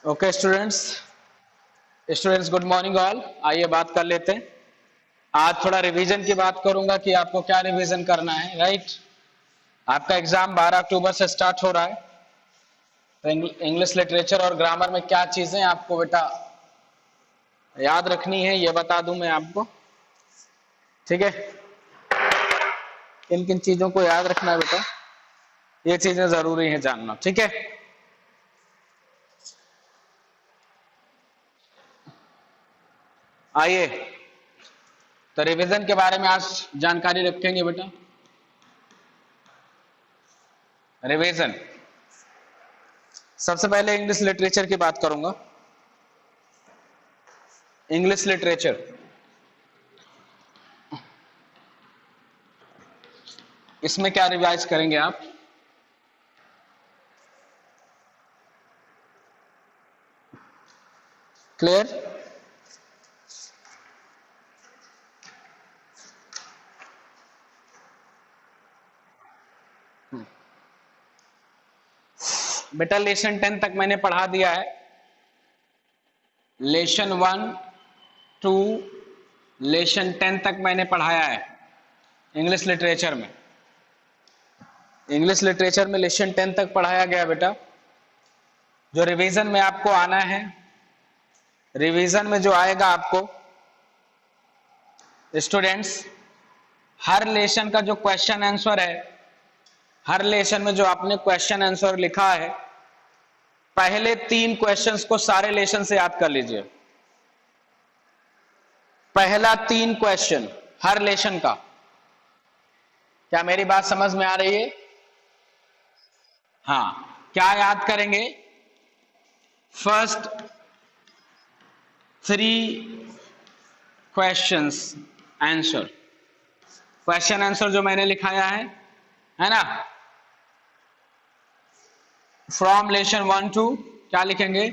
Okay students, good morning all. आइए बात कर लेते हैं। आज थोड़ा रिवीजन की बात करूंगा कि आपको क्या रिवीजन करना है। राइट, आपका एग्जाम 12 अक्टूबर से स्टार्ट हो रहा है। तो इंग्लिश लिटरेचर और ग्रामर में क्या चीजें आपको बेटा याद रखनी है ये बता दूं मैं आपको। ठीक है, किन किन चीजों को याद रखना है बेटा, ये चीजें जरूरी है जानना। ठीक है, आइए तो रिवीजन के बारे में आज जानकारी रखेंगे बेटा। रिवीजन, सबसे पहले इंग्लिश लिटरेचर की बात करूंगा। इंग्लिश लिटरेचर, इसमें क्या रिवाइज करेंगे आप? क्लियर? बेटा लेसन 10 तक मैंने पढ़ा दिया है। लेसन 1 टू लेसन 10 तक मैंने पढ़ाया है इंग्लिश लिटरेचर में। इंग्लिश लिटरेचर में लेसन 10 तक पढ़ाया गया बेटा। जो रिवीजन में आपको आना है, रिवीजन में जो आएगा आपको स्टूडेंट्स, हर लेसन का जो क्वेश्चन आंसर है, हर लेसन में जो आपने क्वेश्चन आंसर लिखा है, पहले 3 क्वेश्चंस को सारे लेसन से याद कर लीजिए। पहला 3 क्वेश्चन हर लेसन का। क्या मेरी बात समझ में आ रही है? हाँ, क्या याद करेंगे? First 3 questions answer, question answer जो मैंने लिखाया है ना, फ्रॉम लेसन 1 टू, क्या लिखेंगे?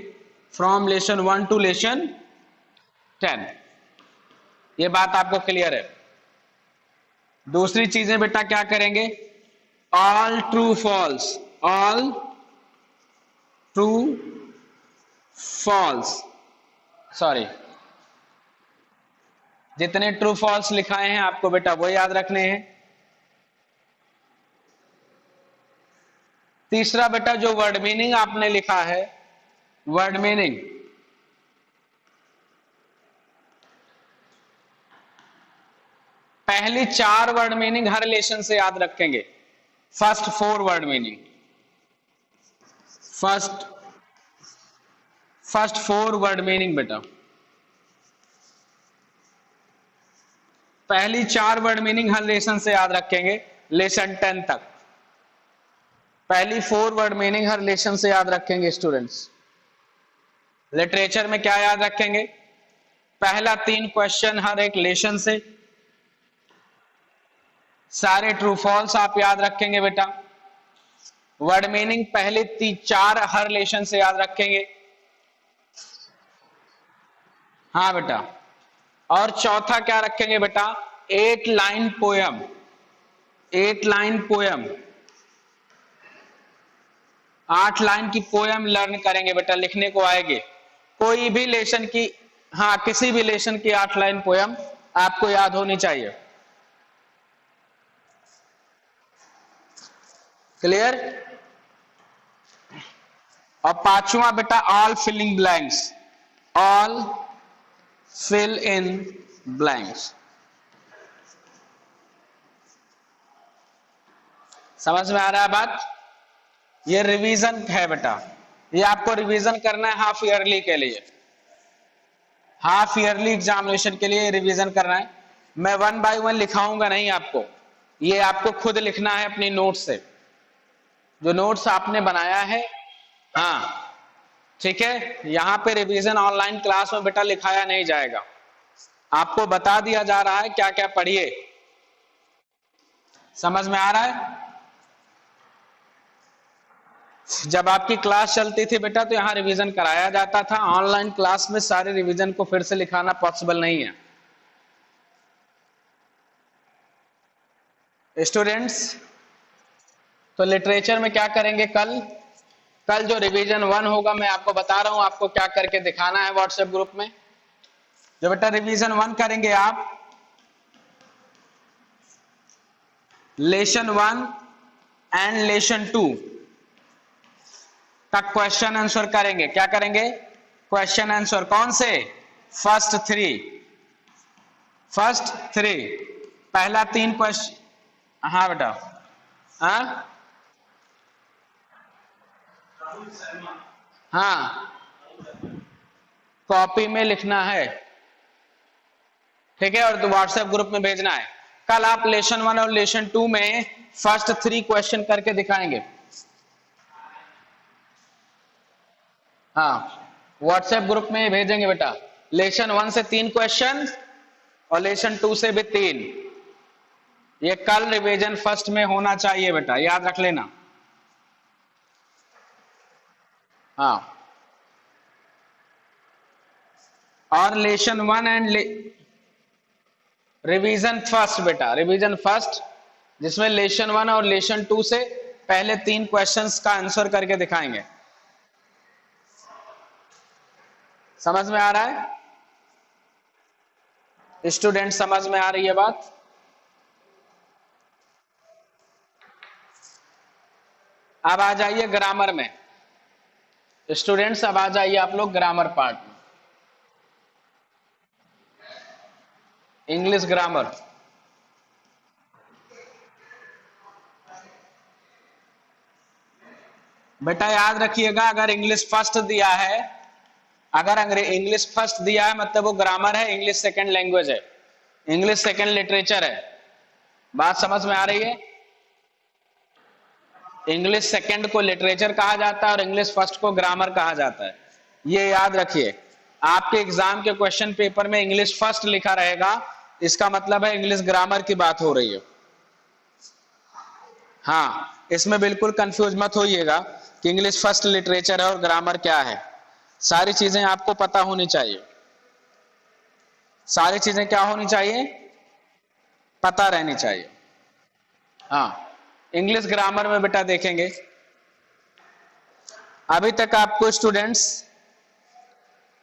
From lesson 1 to lesson 10। ये बात आपको क्लियर है? दूसरी चीजें बेटा क्या करेंगे? All true false, all true false, sorry, जितने ट्रू फॉल्स लिखाए हैं आपको बेटा वो याद रखने हैं। तीसरा बेटा जो वर्ड मीनिंग आपने लिखा है, वर्ड मीनिंग, पहली 4 वर्ड मीनिंग हर लेसन से याद रखेंगे। First 4 word meaning, first 4 word meaning बेटा, पहली 4 वर्ड मीनिंग हर लेसन से याद रखेंगे लेसन 10 तक। पहली 4 वर्ड मीनिंग हर लेसन से याद रखेंगे स्टूडेंट्स। लिटरेचर में क्या याद रखेंगे? पहला 3 क्वेश्चन हर एक लेसन से, सारे ट्रू फॉल्स आप याद रखेंगे बेटा। वर्ड मीनिंग पहले 4 हर लेसन से याद रखेंगे। हाँ बेटा, और चौथा क्या रखेंगे बेटा? 8 line poem, 8 line poem, 8 line की पोयम लर्न करेंगे बेटा, लिखने को आएगी। कोई भी लेसन की, हाँ किसी भी लेसन की 8 लाइन पोयम आपको याद होनी चाहिए। क्लियर? और पांचवा बेटा all filling blanks, all fill in blanks. समझ में आ रहा है बात? ये रिवीजन है बेटा, ये आपको रिवीजन करना है हाफ ईयरली के लिए, हाफ ईयरली एग्जामिनेशन के लिए रिवीजन करना है। मैं 1 बाय 1 लिखाऊंगा नहीं आपको, ये आपको खुद लिखना है अपनी नोट से, जो नोट्स आपने बनाया है। हाँ ठीक है, यहां पे रिवीजन ऑनलाइन क्लास में बेटा लिखाया नहीं जाएगा, आपको बता दिया जा रहा है क्या क्या पढ़िए। समझ में आ रहा है? जब आपकी क्लास चलती थी बेटा तो यहां रिवीजन कराया जाता था, ऑनलाइन क्लास में सारे रिवीजन को फिर से लिखाना पॉसिबल नहीं है स्टूडेंट्स। तो लिटरेचर में क्या करेंगे कल? कल जो रिवीजन 1 होगा मैं आपको बता रहा हूं आपको क्या करके दिखाना है व्हाट्सएप ग्रुप में। जो बेटा रिवीजन 1 करेंगे आप, लेसन 1 एंड लेसन 2 का क्वेश्चन आंसर करेंगे। क्या करेंगे? Question answer. कौन से? फर्स्ट थ्री, पहला 3 क्वेश्चन। हाँ बेटा, हाँ हाँ, कॉपी में लिखना है, ठीक है, और तो व्हाट्सएप ग्रुप में भेजना है। कल आप लेसन 1 और लेसन 2 में फर्स्ट 3 क्वेश्चन करके दिखाएंगे। हाँ, व्हाट्सएप ग्रुप में भेजेंगे बेटा। लेसन 1 से 3 क्वेश्चन और लेसन 2 से भी 3। ये कल रिवीजन फर्स्ट में होना चाहिए बेटा, याद रख लेना। हाँ, और लेसन 1 एंड रिवीजन फर्स्ट बेटा, रिवीजन फर्स्ट, जिसमें लेसन 1 और लेसन 2 से पहले 3 क्वेश्चंस का आंसर करके दिखाएंगे। समझ में आ रहा है स्टूडेंट? समझ में आ रही है बात? अब आ जाइए ग्रामर में स्टूडेंट्स, अब आ जाइए आप लोग ग्रामर पार्ट में, इंग्लिश ग्रामर। बेटा याद रखिएगा, अगर इंग्लिश फर्स्ट दिया है, अगर इंग्लिश फर्स्ट दिया है मतलब वो ग्रामर है, इंग्लिश सेकंड लैंग्वेज है, इंग्लिश सेकंड लिटरेचर है। बात समझ में आ रही है? इंग्लिश सेकंड को लिटरेचर कहा जाता है और इंग्लिश फर्स्ट को ग्रामर कहा जाता है। ये याद रखिए। आपके एग्जाम के क्वेश्चन पेपर में इंग्लिश फर्स्ट लिखा रहेगा, इसका मतलब है इंग्लिश ग्रामर की बात हो रही है। हाँ, इसमें बिल्कुल कंफ्यूज मत होइएगा कि इंग्लिश फर्स्ट लिटरेचर है और ग्रामर क्या है। सारी चीजें आपको पता होनी चाहिए, सारी चीजें क्या होनी चाहिए? पता रहनी चाहिए। हाँ, इंग्लिश ग्रामर में बेटा देखेंगे, अभी तक आपको स्टूडेंट्स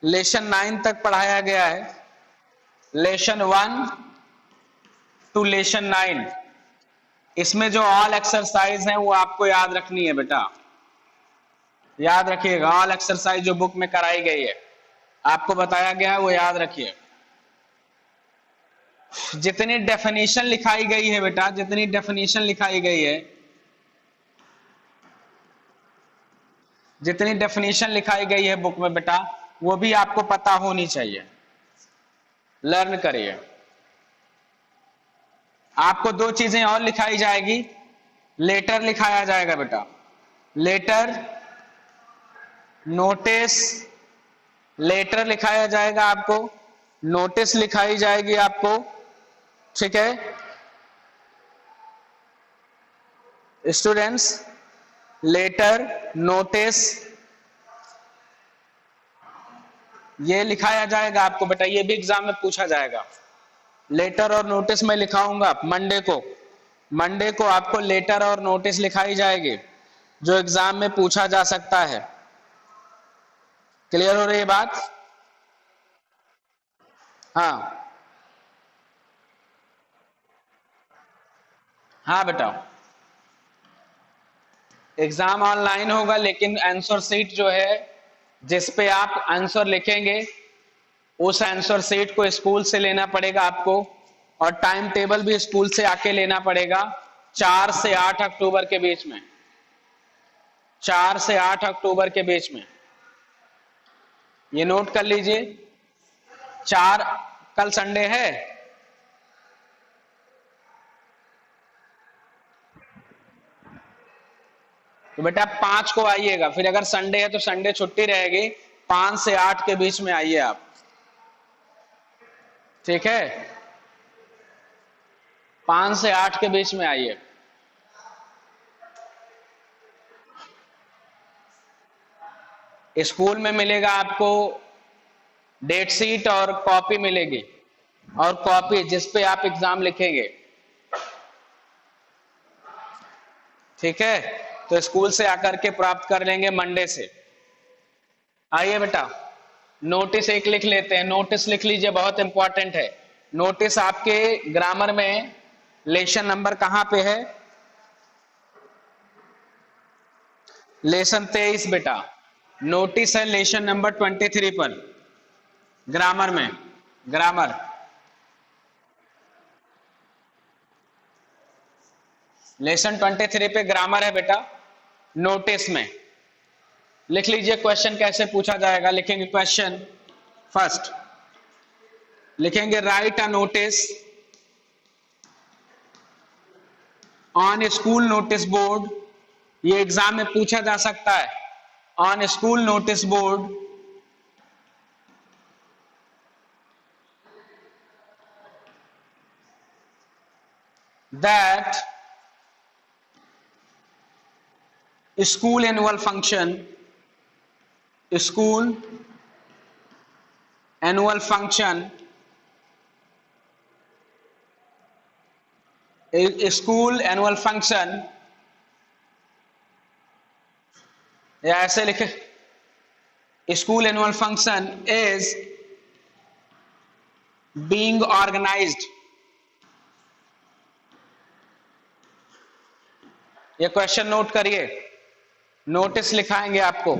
लेसन 9 तक पढ़ाया गया है, लेसन 1 टू लेसन 9। इसमें जो ऑल एक्सरसाइज है वो आपको याद रखनी है बेटा, याद रखिएगा। ऑल एक्सरसाइज जो बुक में कराई गई है, आपको बताया गया है, वो याद रखिए। जितनी डेफिनेशन लिखाई गई है बेटा, जितनी डेफिनेशन लिखाई गई है, जितनी डेफिनेशन लिखाई गई है बुक में बेटा, वो भी आपको पता होनी चाहिए। लर्न करिए। आपको 2 चीजें और लिखाई जाएगी, लेटर लिखाया जाएगा बेटा, लेटर, नोटिस। लेटर लिखाया जाएगा आपको, नोटिस लिखाई जाएगी आपको, ठीक है स्टूडेंट्स? लेटर, नोटिस, ये लिखाया जाएगा आपको बेटा, ये भी एग्जाम में पूछा जाएगा। लेटर और नोटिस में लिखाऊंगा मंडे को आपको लेटर और नोटिस लिखाई जाएगी, जो एग्जाम में पूछा जा सकता है। क्लियर हो रही है बात? हाँ हाँ बेटा, एग्जाम ऑनलाइन होगा, लेकिन आंसर शीट जो है जिस पे आप आंसर लिखेंगे, उस आंसर शीट को स्कूल से लेना पड़ेगा आपको, और टाइम टेबल भी स्कूल से आके लेना पड़ेगा 4 से 8 अक्टूबर के बीच में, 4 से 8 अक्टूबर के बीच में। ये नोट कर लीजिए। 4, कल संडे है, तो बेटा 5 को आइएगा, फिर अगर संडे है तो संडे छुट्टी रहेगी, 5 से 8 के बीच में आइए आप, ठीक है? 5 से 8 के बीच में आइए। स्कूल में मिलेगा आपको डेट शीट और कॉपी मिलेगी, और कॉपी जिस पे आप एग्जाम लिखेंगे, ठीक है? तो स्कूल से आकर के प्राप्त कर लेंगे मंडे से। आइए बेटा नोटिस एक लिख लेते हैं, नोटिस लिख लीजिए, बहुत इंपॉर्टेंट है। नोटिस आपके ग्रामर में लेसन नंबर कहां पे है? लेसन 23 बेटा, नोटिस है लेसन नंबर 23 पर ग्रामर में। ग्रामर लेसन 23 पे ग्रामर है बेटा। नोटिस में लिख लीजिए क्वेश्चन कैसे पूछा जाएगा। लिखेंगे क्वेश्चन फर्स्ट, लिखेंगे right a notice on school notice board. ये एग्जाम में पूछा जा सकता है। On school notice board that school annual function, school annual function, school annual function, या ऐसे लिखे, school annual function is being organized। ये क्वेश्चन नोट करिए, नोटिस लिखाएंगे आपको।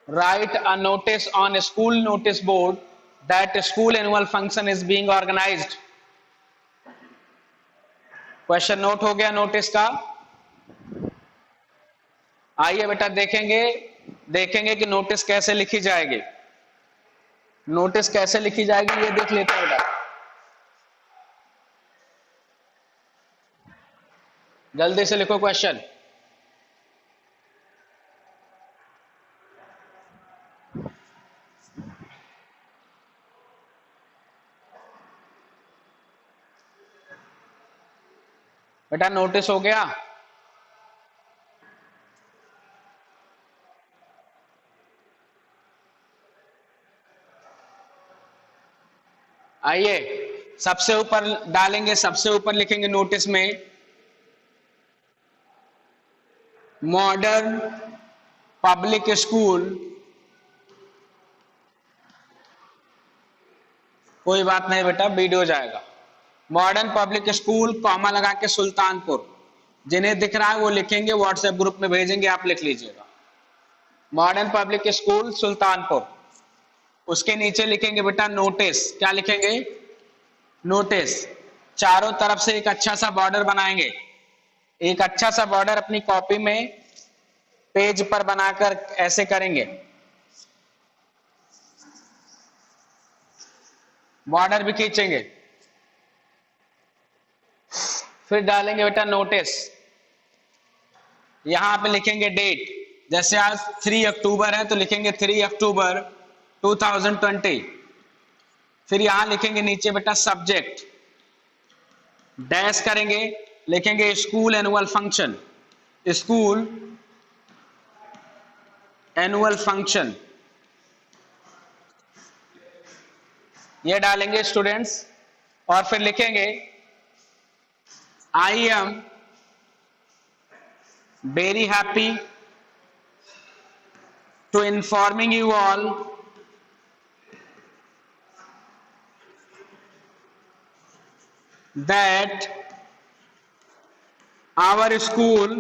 Write a notice on school notice board that school annual function is being organized. Question note हो गया notice का। आइए बेटा देखेंगे, देखेंगे कि नोटिस कैसे लिखी जाएगी। नोटिस कैसे लिखी जाएगी ये देख लेते हैं बेटा। जल्दी से लिखो क्वेश्चन। बेटा नोटिस हो गया। आइए सबसे ऊपर डालेंगे, सबसे ऊपर लिखेंगे नोटिस में मॉडर्न पब्लिक स्कूल, कोई बात नहीं बेटा वीडियो जाएगा। मॉडर्न पब्लिक स्कूल कॉमा लगा के सुल्तानपुर। जिन्हें दिख रहा है वो लिखेंगे, व्हाट्सएप ग्रुप में भेजेंगे, आप लिख लीजिएगा मॉडर्न पब्लिक स्कूल सुल्तानपुर। उसके नीचे लिखेंगे बेटा नोटिस। क्या लिखेंगे? नोटिस। चारों तरफ से एक अच्छा सा बॉर्डर बनाएंगे, एक अच्छा सा बॉर्डर अपनी कॉपी में पेज पर बनाकर ऐसे करेंगे, बॉर्डर भी खींचेंगे। फिर डालेंगे बेटा नोटिस। यहां पे लिखेंगे डेट, जैसे आज 3 अक्टूबर है तो लिखेंगे 3 अक्टूबर 2020। फिर यहां लिखेंगे नीचे बेटा सब्जेक्ट, डैश करेंगे, लिखेंगे school annual function, school annual function, ये डालेंगे स्टूडेंट्स। और फिर लिखेंगे I am very happy to informing you all that our school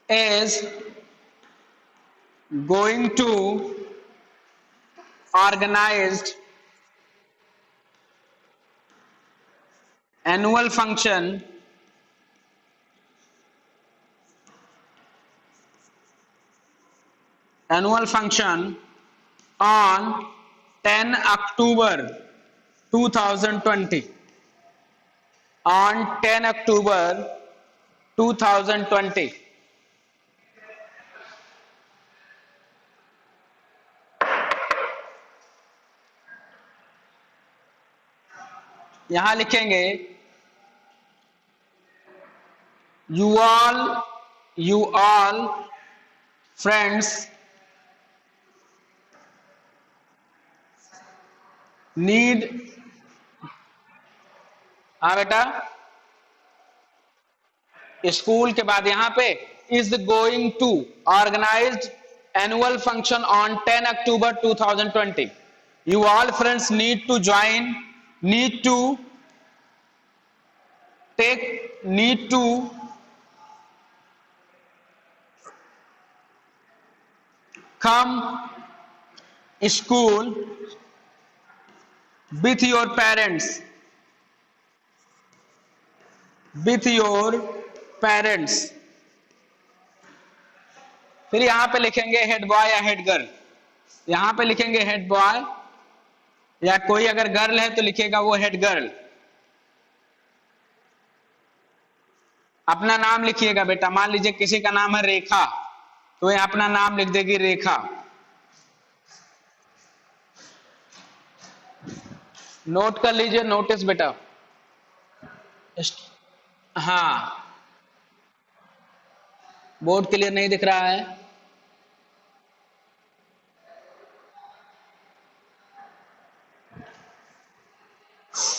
is going to organize annual function on 10 October 2020, on 10 October 2020। यहां लिखेंगे you all friends नीड, हाँ बेटा, school के बाद यहां पे is going to organize annual function on 10 October 2020. You all friends need to join, need to need to come school with your parents, with your parents. फिर यहां पे लिखेंगे हेड बॉय या हेड गर्ल, यहां पे लिखेंगे हेड बॉय, या कोई अगर गर्ल है तो लिखेगा वो हेड गर्ल। अपना नाम लिखिएगा बेटा, मान लीजिए किसी का नाम है रेखा, तो ये अपना नाम लिख देगी रेखा। नोट कर लीजिए, नोटिस बेटा। हाँ, बोर्ड क्लियर नहीं दिख रहा है?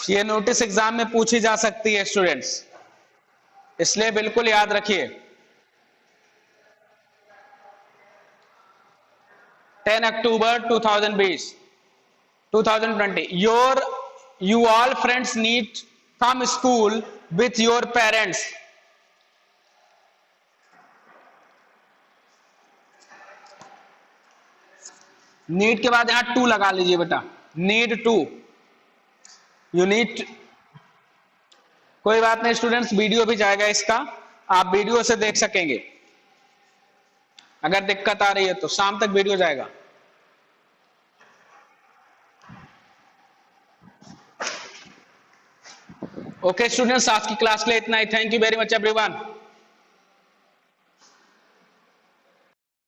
ये नोटिस एग्जाम में पूछी जा सकती है स्टूडेंट्स, इसलिए बिल्कुल याद रखिए। 10 October 2020 you all friends need come school with your parents. Need के बाद यहां टू लगा लीजिए बेटा, नीड टू, यू नीड। कोई बात नहीं स्टूडेंट्स, वीडियो भी जाएगा इसका, आप वीडियो से देख सकेंगे। अगर दिक्कत आ रही है तो शाम तक वीडियो जाएगा। ओके स्टूडेंट्स, आज की क्लास के लिए इतना ही। Thank you very much everyone.